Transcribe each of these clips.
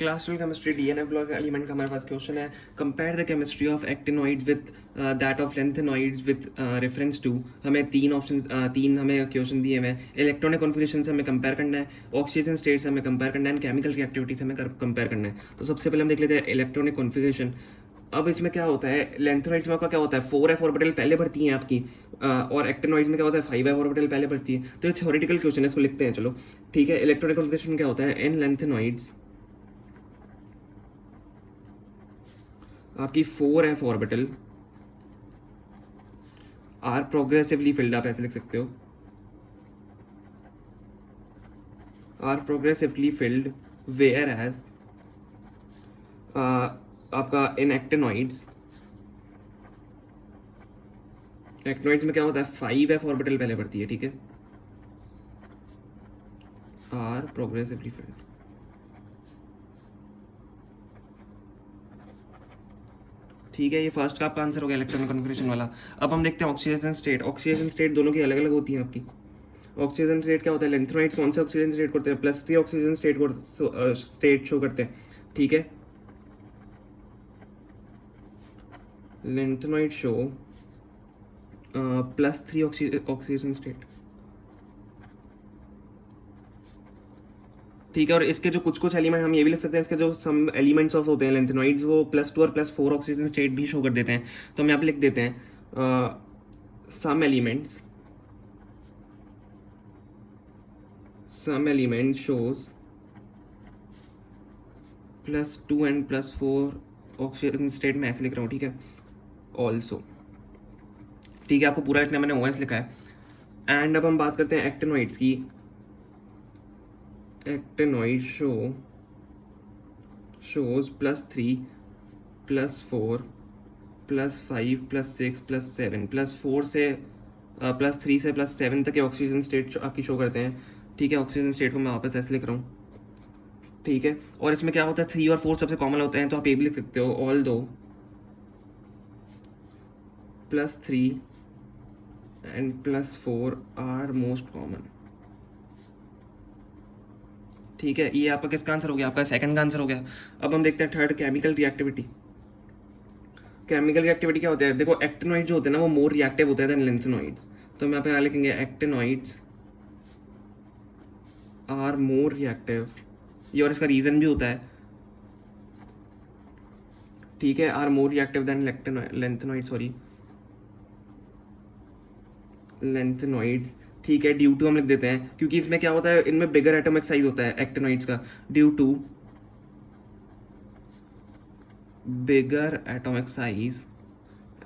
Class 12 chemistry DNA block element का हमारे पास क्वेश्चन है। Compare the chemistry of actinoid with that of lanthanoids with reference to. हमें तीन हमें क्वेश्चन दिए हुए हैं। इलेक्ट्रॉनिक कॉन्फिगरेशन से हमें कंपेयर करना है, ऑक्सीजन स्टेट से हमें कंपेयर करना है, एंड केमिकल रिएक्टिविटी से हमें कंपेयर करना है। तो सबसे पहले हम देख लेते हैं इलेक्ट्रॉनिक कॉन्फिगरेशन। अब इसमें क्या होता है, लेंथेनॉइड्स में आपका क्या होता है, 4f ऑर्बिटल पहले भरती हैं आपकी, और एक्टिनॉइड्स में क्या होता है, 5f ऑर्बिटल पहले भरती है। तो ये थ्योरेटिकल क्वेश्चन है, इसको लिखते हैं। चलो ठीक है। इलेक्ट्रॉनिक कॉन्फिगरेशन क्या होता है, इन लेंथेनॉइड्स आपकी 4f orbital are progressively field, आप ऐसे लिख सकते हो, are progressively filled whereas आपका इन एक्टिनॉइड्स में क्या होता है, 5f ऑर्बिटल पहले बढ़ती है, ठीक है, आर प्रोग्रेसिवली फिल्ड। ठीक है, ये फर्स्ट का आपका आंसर हो गया इलेक्ट्रॉनिक कॉन्फिगरेशन वाला। अब हम देखते हैं ऑक्सीजन स्टेट। ऑक्सीजन स्टेट दोनों की अलग अलग होती हैं आपकी। ऑक्सीजन स्टेट क्या होता है, लेंथेनॉइड्स कौन से ऑक्सीजन स्टेट करते हैं, +3 ऑक्सीजन स्टेट शो करते हैं, ठीक है। लेंथेनॉइड शो +3 ऑक्सीजन स्टेट, ठीक है। और इसके जो कुछ एलिमेंट हम ये भी लिख सकते हैं, इसके जो सम एलिमेंट्स ऑफ होते हैं लेंथेनॉइड्स, वो +2 और +4 ऑक्सीजन स्टेट भी शो कर देते हैं। तो हम यहाँ पे लिख देते हैं some element shows +2 and +4 oxygen state में, ऐसे लिख रहा हूँ, ठीक है, ऑल्सो, ठीक है। आपको पूरा लिखना, मैंने OS लिखा है। एंड अब हम बात करते हैं एक्टिनॉइड्स की। एक्टिनॉइड शोज +3 +4 +5 +6 +7, +4 से +3 से +7 तक के ऑक्सीजन स्टेट आपकी शो करते हैं, ठीक है। ऑक्सीजन स्टेट को मैं वापस ऐसे लिख रहा हूँ, ठीक है। और इसमें क्या होता है, 3 और 4 सबसे कॉमन होते हैं, तो आप ये भी लिख सकते हो, ऑल दो +3 एंड +4 आर मोस्ट कॉमन, ठीक है। ये आपका किसका आंसर हो गया, आपका सेकंड का आंसर हो गया। अब हम देखते हैं third, chemical reactivity. Chemical reactivity क्या होता है, देखो एक्टिनॉइड जो होते हैं ना, वो मोर रिएक्टिव होते हैं देन लेंथेनॉइड्स। तो हम यहाँ पे क्या लिखेंगे, एक्टिनॉइड्स आर मोर रिएक्टिव, ये और इसका रीजन भी होता है, ठीक है, are more reactive than lanthanoid, ठीक है। ड्यू टू हम लिख देते हैं, क्योंकि इसमें क्या होता है, इनमें बिगर एटॉमिक साइज होता है एक्टिनॉइड्स का, due to bigger atomic size.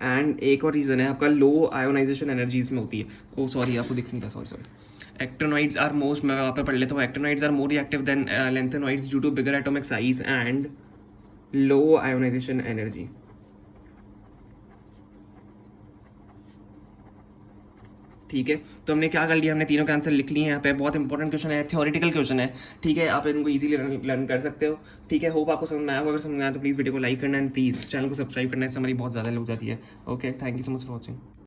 And एक और रीज़न है आपका, लो आयोनाइजेशन एनर्जी इसमें होती है। ओ सॉरी, आपको दिख नहीं रहा, सॉरी। एक्टिनॉइड्स आर मोस्ट, मैं वहाँ पे पढ़ लेता हूँ, actinoids are more reactive than lanthanoids due to bigger atomic size and low ionization energy, ठीक है। तो हमने क्या कर लिया, हमने तीनों के आंसर लिख लिए हैं यहाँ पे। बहुत इंपॉर्टेंट क्वेश्चन है, थ्योरेटिकल क्वेश्चन है, ठीक है। आप इनको इजीली लर्न कर सकते हो, ठीक है। होप आपको समझ में आया होगा। अगर समझ में आया तो प्लीज़ वीडियो को लाइक करना एंड प्लीज़ चैनल को सब्सक्राइब करना, इससे हमारी बहुत ज़्यादा हेल्प हो जाती है। Okay, thank you so much for watching.